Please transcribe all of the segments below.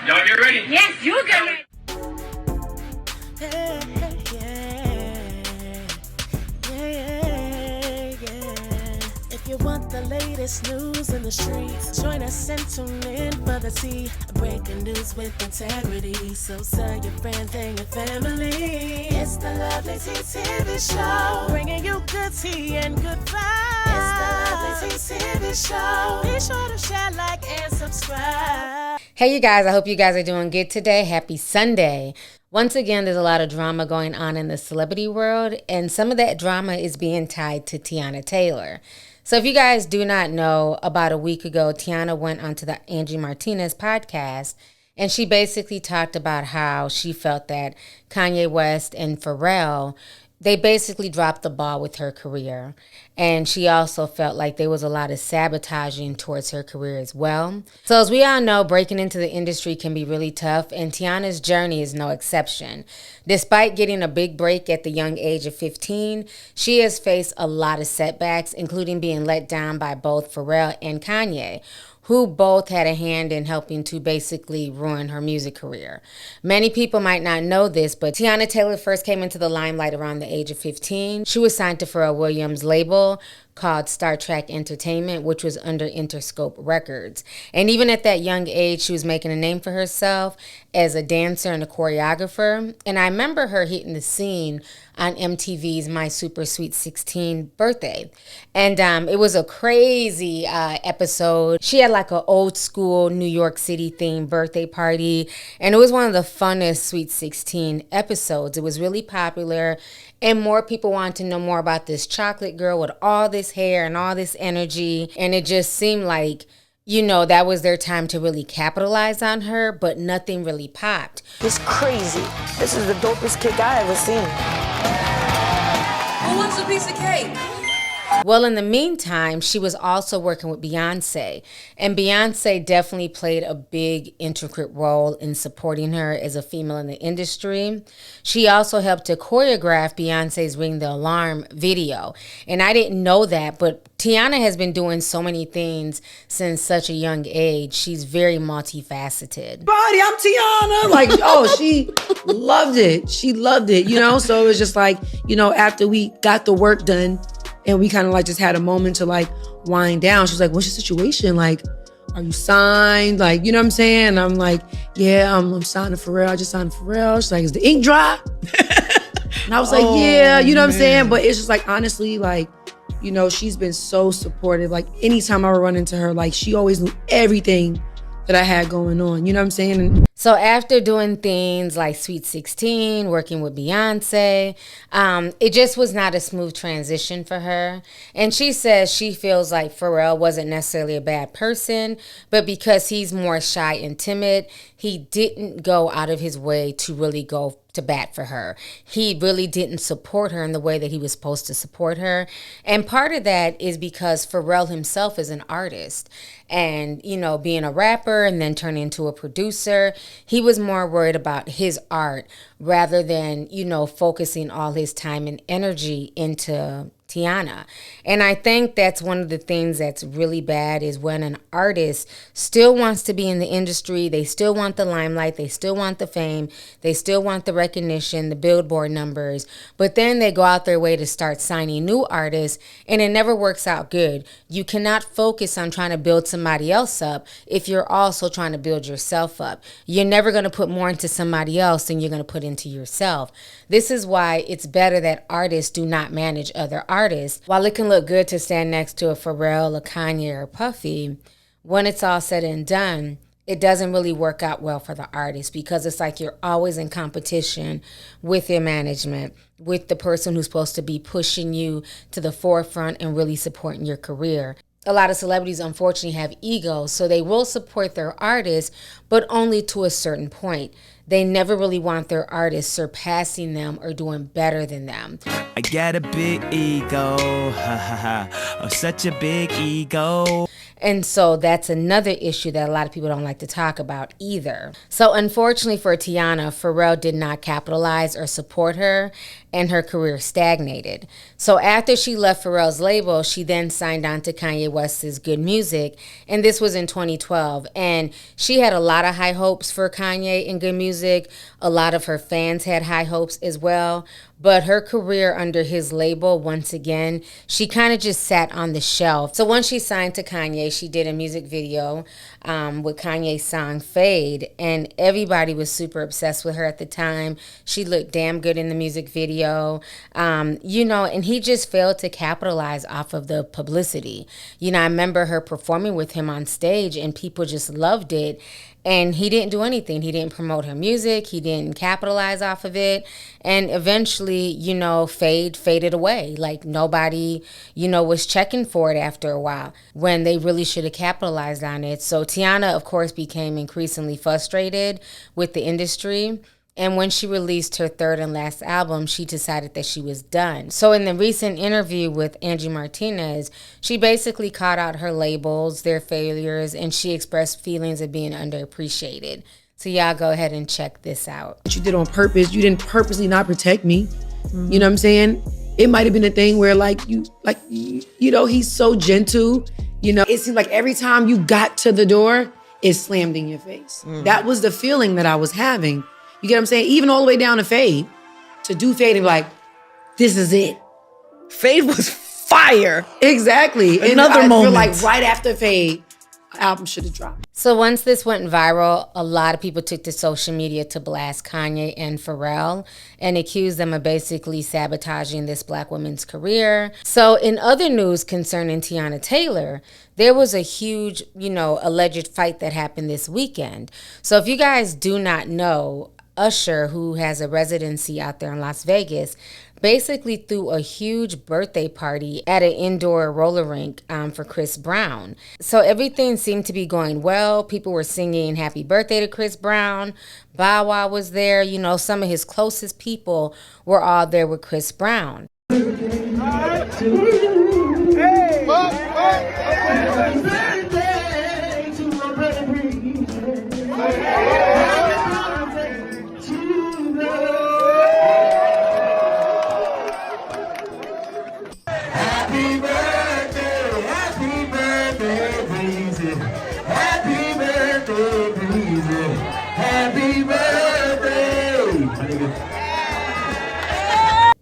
Y'all get ready? Yes, you get ready. If you want the latest news in the streets, join us and tune in for the tea. Breaking news with integrity. So tell your friends and your family. It's the Lovelyti TV show, bringing you good tea and good vibes. It's the Lovelyti TV show. Be sure to share, like, and subscribe. Hey you guys, I hope you guys are doing good today. Happy Sunday. Once again, there's a lot of drama going on in the celebrity world, and some of that drama is being tied to Teyana Taylor. So if you guys do not know, about a week ago, Teyana went onto the Angie Martinez podcast, and she basically talked about how she felt that Kanye West and Pharrell, they basically dropped the ball with her career. And she also felt like there was a lot of sabotaging towards her career as well. So as we all know, breaking into the industry can be really tough, and Teyana's journey is no exception. Despite getting a big break at the young age of 15, she has faced a lot of setbacks, including being let down by both Pharrell and Kanye, who both had a hand in helping to basically ruin her music career. Many people might not know this, but Teyana Taylor first came into the limelight around the age of 15. She was signed to Pharrell Williams' label called Star Trek Entertainment, which was under Interscope Records. And even at that young age, she was making a name for herself as a dancer and a choreographer. And I remember her hitting the scene on MTV's My Super Sweet 16 birthday. And it was a crazy episode. She had like an old school New York City themed birthday party. And it was one of the funnest Sweet 16 episodes. It was really popular. And more people wanted to know more about this chocolate girl with all this hair and all this energy. And it just seemed like, you know, that was their time to really capitalize on her, but nothing really popped. It's crazy. This is the dopest kick I ever seen. Who wants a piece of cake? Well, in the meantime, she was also working with Beyonce, and Beyonce definitely played a big, intricate role in supporting her as a female in the industry. She also helped to choreograph Beyonce's Ring the Alarm video, and I didn't know that, but Teyana has been doing so many things since such a young age. She's very multifaceted. Buddy, I'm Teyana. Like, oh, she loved it. She loved it, you know? So it was just like, you know, after we got the work done, and we kind of like just had a moment to like wind down. She's like, what's your situation? Like, are you signed? Like, you know what I'm saying? And I'm like, yeah, I'm signed to Pharrell. I just signed to Pharrell. She's like, is the ink dry? And I was like, yeah, you know what I'm saying? But it's just like, honestly, like, you know, she's been so supportive. Like anytime I would run into her, like she always knew everything that I had going on. You know what I'm saying? And so after doing things like Sweet 16, working with Beyonce, it just was not a smooth transition for her. And she says she feels like Pharrell wasn't necessarily a bad person, but because he's more shy and timid, he didn't go out of his way to really go to bat for her. He really didn't support her in the way that he was supposed to support her. And part of that is because Pharrell himself is an artist. And, you know, being a rapper and then turning into a producer, he was more worried about his art rather than, you know, focusing all his time and energy into Teyana. And I think that's one of the things that's really bad is when an artist still wants to be in the industry, they still want the limelight, they still want the fame, they still want the recognition, the Billboard numbers, but then they go out their way to start signing new artists and it never works out good. You cannot focus on trying to build somebody else up if you're also trying to build yourself up. You're never going to put more into somebody else than you're going to put into yourself. This is why it's better that artists do not manage other artists. While it can look good to stand next to a Pharrell, a Kanye, or Puffy, when it's all said and done, it doesn't really work out well for the artist because it's like you're always in competition with your management, with the person who's supposed to be pushing you to the forefront and really supporting your career. A lot of celebrities, unfortunately, have egos, so they will support their artists, but only to a certain point. They never really want their artists surpassing them or doing better than them. I got a big ego, ha ha ha, oh, such a big ego. And so that's another issue that a lot of people don't like to talk about either. So unfortunately for Teyana, Pharrell did not capitalize or support her. and her career stagnated. So after she left Pharrell's label, she then signed on to Kanye West's Good Music, and this was in 2012. And she had a lot of high hopes for Kanye and Good Music. A lot of her fans had high hopes as well. But her career under his label, once again, she kind of just sat on the shelf. So once she signed to Kanye, she did a music video with Kanye's song Fade, and everybody was super obsessed with her at the time. She looked damn good in the music video, and he just failed to capitalize off of the publicity. I remember her performing with him on stage, and people just loved it. And he didn't do anything. He didn't promote her music. He didn't capitalize off of it. And eventually, Fade faded away. Like nobody, was checking for it after a while when they really should have capitalized on it. So Teyana, of course, became increasingly frustrated with the industry. And when she released her third and last album, she decided that she was done. So in the recent interview with Angie Martinez, she basically called out her labels, their failures, and she expressed feelings of being underappreciated. So y'all go ahead and check this out. You did on purpose. You didn't purposely not protect me. Mm-hmm. You know what I'm saying? It might have been a thing where he's so gentle. It seemed like every time you got to the door, it slammed in your face. Mm-hmm. That was the feeling that I was having. You get what I'm saying? Even all the way down to Fade, to do Fade and be like, this is it. Fade was fire. Exactly. Another and I moment. feel like right after Fade, the album should have dropped. So once this went viral, a lot of people took to social media to blast Kanye and Pharrell and accuse them of basically sabotaging this black woman's career. So in other news concerning Teyana Taylor, there was a huge, alleged fight that happened this weekend. So if you guys do not know, Usher, who has a residency out there in Las Vegas, basically threw a huge birthday party at an indoor roller rink for Chris Brown. So everything seemed to be going well. People were singing happy birthday to Chris Brown. Bow Wow was there. Some of his closest people were all there with Chris Brown.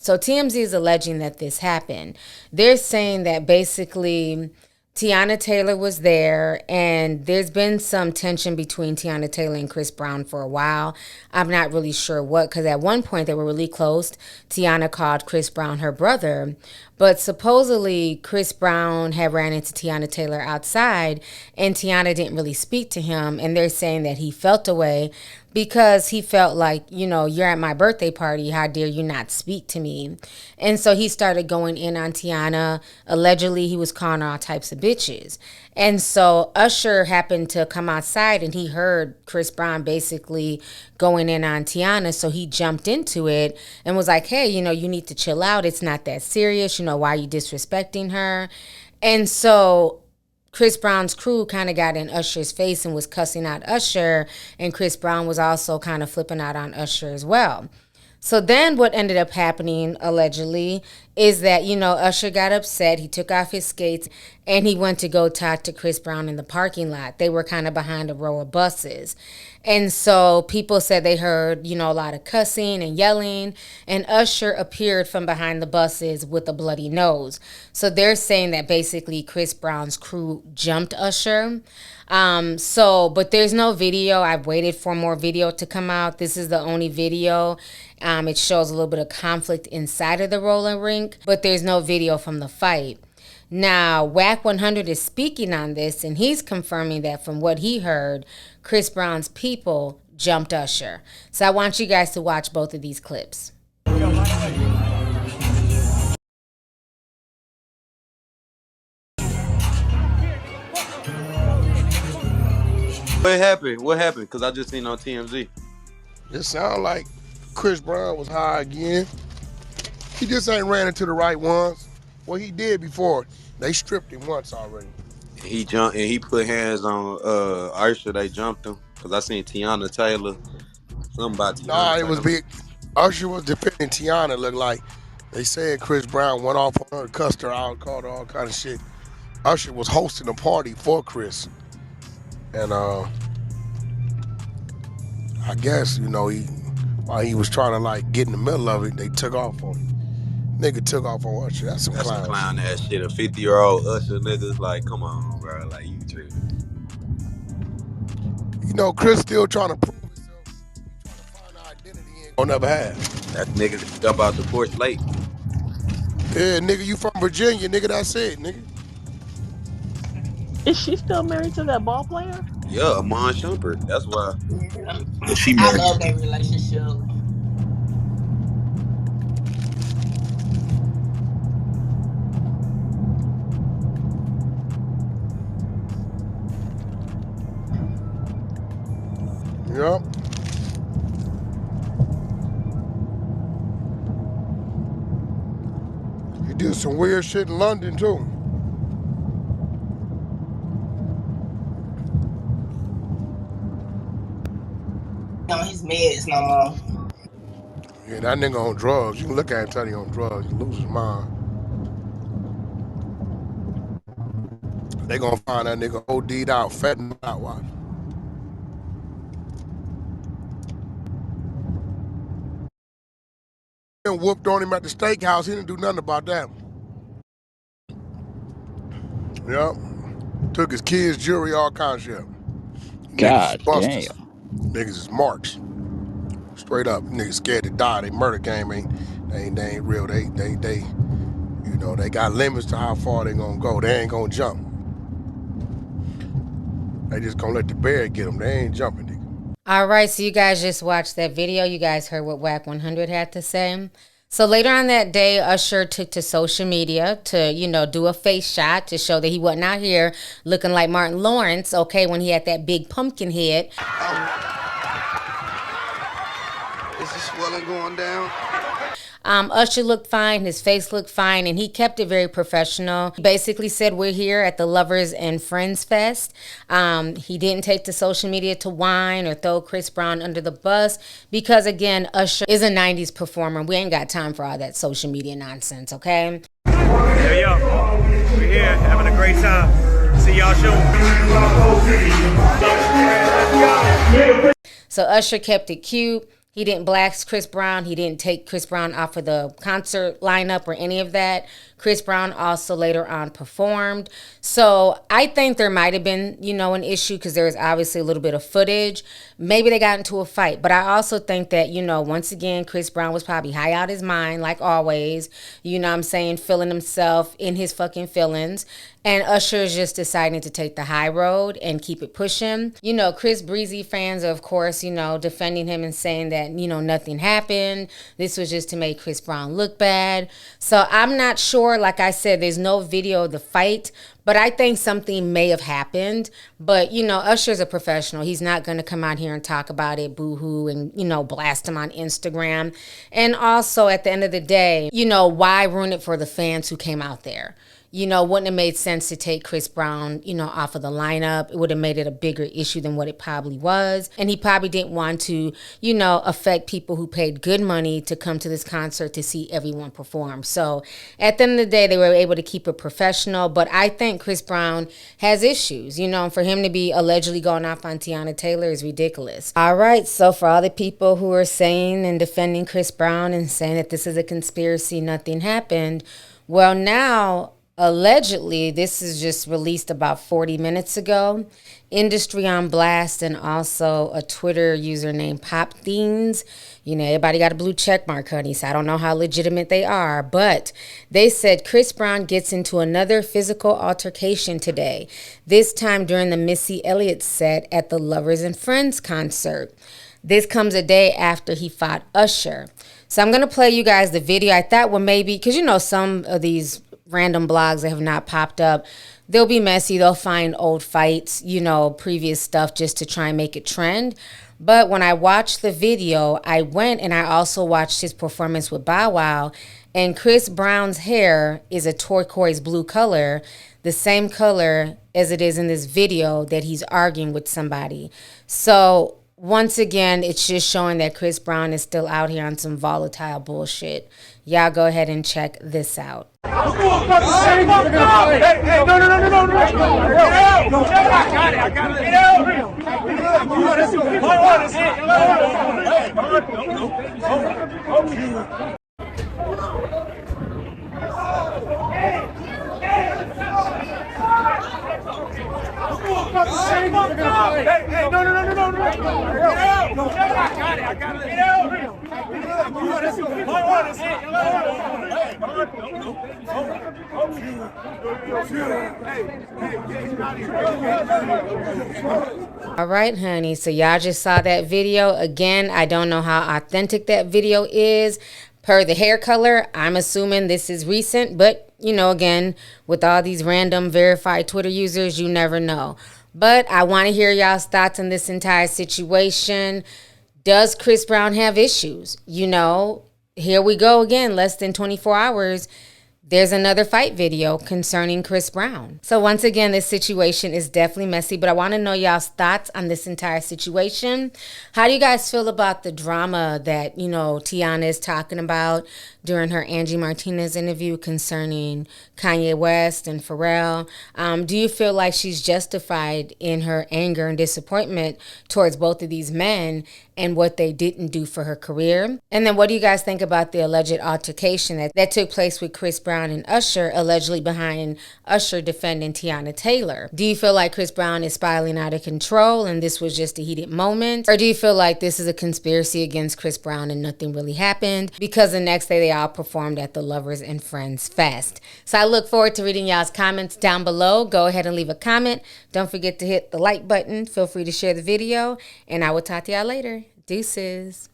So TMZ is alleging that this happened. They're saying that basically Teyana Taylor was there, and there's been some tension between Teyana Taylor and Chris Brown for a while. I'm not really sure what, because at one point they were really close. Teyana called Chris Brown her brother, but supposedly Chris Brown had ran into Teyana Taylor outside, and Teyana didn't really speak to him, and they're saying that he felt away because he felt like, you're at my birthday party, how dare you not speak to me? And so he started going in on Teyana. Allegedly, he was calling her all types of bitches. And so Usher happened to come outside, and he heard Chris Brown basically going in on Teyana. So he jumped into it and was like, hey, you need to chill out. It's not that serious. Why are you disrespecting her? And so Chris Brown's crew kind of got in Usher's face and was cussing out Usher, and Chris Brown was also kind of flipping out on Usher as well. So then what ended up happening, allegedly, is that, Usher got upset. He took off his skates and he went to go talk to Chris Brown in the parking lot. They were kind of behind a row of buses. And so people said they heard, a lot of cussing and yelling, and Usher appeared from behind the buses with a bloody nose. So they're saying that basically Chris Brown's crew jumped Usher. But there's no video. I've waited for more video to come out. This is the only video. It shows a little bit of conflict inside of the roller rink, but there's no video from the fight. Now, Wack 100 is speaking on this, and he's confirming that from what he heard, Chris Brown's people jumped Usher. So I want you guys to watch both of these clips. What happened? What happened? Because I just seen on TMZ. It sounds like Chris Brown was high again. He just ain't ran into the right ones. Well, he did before. They stripped him once already. He jumped and he put hands on Usher. They jumped him because I seen Teyana Taylor. Something about Teyana Nah, it Taylor. was big. Usher was defending Teyana. Looked like they said Chris Brown went off on her, cussed her out, called her all kind of shit. Usher was hosting a party for Chris, and I guess while he was trying to like get in the middle of it, they took off on him. Nigga took off on Usher. That's some clown ass shit. A 50-year-old Usher niggas, like, come on, bro. Like, you tripping. Chris still trying to prove himself. He's trying to find an identity he ain't gonna never have. That nigga jump out the porch late. Yeah, nigga, you from Virginia, nigga, that's it, nigga. Is she still married to that ball player? Yeah, Amon Shumpert. That's why. Yeah. She married. I love that relationship. Yep. He did some weird shit in London too. On his meds no more. Yeah, that nigga on drugs. You can look at him and tell he on drugs. He lose his mind. They gonna find that nigga OD'd out, fattened out. Watch. Whooped on him at the steakhouse. He didn't do nothing about that. Yep. Took his kids' jewelry, all kinds of shit. God damn. Niggas is marks. Straight up. Niggas scared to die. They murder game ain't real. They they got limits to how far they gonna go. They ain't gonna jump. They just gonna let the bear get them. They ain't jumping, nigga. All right, so you guys just watched that video. You guys heard what Whack 100 had to say. So later on that day, Usher took to social media to, do a face shot to show that he wasn't out here looking like Martin Lawrence, okay, when he had that big pumpkin head. Is the swelling going down? Usher looked fine, his face looked fine, and he kept it very professional. He basically said, we're here at the Lovers and Friends Fest. He didn't take to social media to whine or throw Chris Brown under the bus because, again, Usher is a 90s performer. We ain't got time for all that social media nonsense, okay? Yo, we're here having a great time. See y'all soon. So Usher kept it cute. He didn't blast Chris Brown. He didn't take Chris Brown off of the concert lineup or any of that. Chris Brown also later on performed. So I think there might have been, an issue because there was obviously a little bit of footage. Maybe they got into a fight. But I also think that, once again, Chris Brown was probably high out his mind, like always. Feeling himself in his fucking feelings. And Usher is just deciding to take the high road and keep it pushing. Chris Breezy fans are, of course, defending him and saying that, nothing happened. This was just to make Chris Brown look bad. So I'm not sure. Like I said, there's no video of the fight, but I think something may have happened. But, Usher's a professional. He's not going to come out here and talk about it, boo-hoo, and, blast him on Instagram. And also, at the end of the day, why ruin it for the fans who came out there? Wouldn't have made sense to take Chris Brown, off of the lineup. It would have made it a bigger issue than what it probably was. And he probably didn't want to, affect people who paid good money to come to this concert to see everyone perform. So at the end of the day, they were able to keep it professional. But I think Chris Brown has issues, for him to be allegedly going off on Teyana Taylor is ridiculous. All right. So for all the people who are saying and defending Chris Brown and saying that this is a conspiracy, nothing happened. Well, now, allegedly, this is just released about 40 minutes ago. Industry on Blast and also a Twitter user named Pop Themes. Everybody got a blue check mark, honey, so I don't know how legitimate they are. But they said Chris Brown gets into another physical altercation today, this time during the Missy Elliott set at the Lovers and Friends concert. This comes a day after he fought Usher. So I'm going to play you guys the video. I thought, well, maybe, because some of these random blogs that have not popped up, they'll be messy. They'll find old fights, previous stuff just to try and make it trend. But when I watched the video, I went and I also watched his performance with Bow Wow. And Chris Brown's hair is a turquoise blue color, the same color as it is in this video that he's arguing with somebody. So once again, it's just showing that Chris Brown is still out here on some volatile bullshit. Y'all go ahead and check this out. Hey, no. I got it. All right, honey. So y'all just saw that video. Again, I don't know how authentic that video is. Per the hair color, I'm assuming this is recent, but you know, again, with all these random verified Twitter users, you never know. But I want to hear y'all's thoughts on this entire situation. Does Chris Brown have issues? You know, here we go again, less than 24 hours. There's another fight video concerning Chris Brown. So once again, this situation is definitely messy, but I want to know y'all's thoughts on this entire situation. How do you guys feel about the drama that, you know, Teyana is talking about during her Angie Martinez interview concerning Kanye West and Pharrell? Do you feel like she's justified in her anger and disappointment towards both of these men and what they didn't do for her career? And then what do you guys think about the alleged altercation that took place with Chris Brown and Usher, allegedly behind Usher defending Teyana Taylor? Do you feel like Chris Brown is spiraling out of control and this was just a heated moment? Or do you feel like this is a conspiracy against Chris Brown and nothing really happened because the next day they all performed at the Lovers and Friends Fest? So I look forward to reading y'all's comments down below. Go ahead and leave a comment. Don't forget to hit the like button. Feel free to share the video, and I will talk to y'all later. Deuces.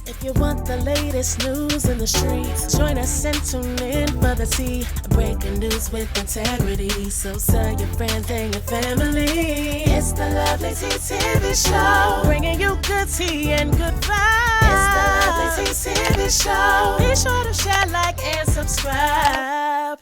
If you want the latest news in the streets, join us and tune in for the tea. Breaking news with integrity. So tell your friends and your family. It's the Lovelyti TV show, bringing you good tea and good vibes. It's the Lovelyti TV show. Be sure to share, like, and subscribe.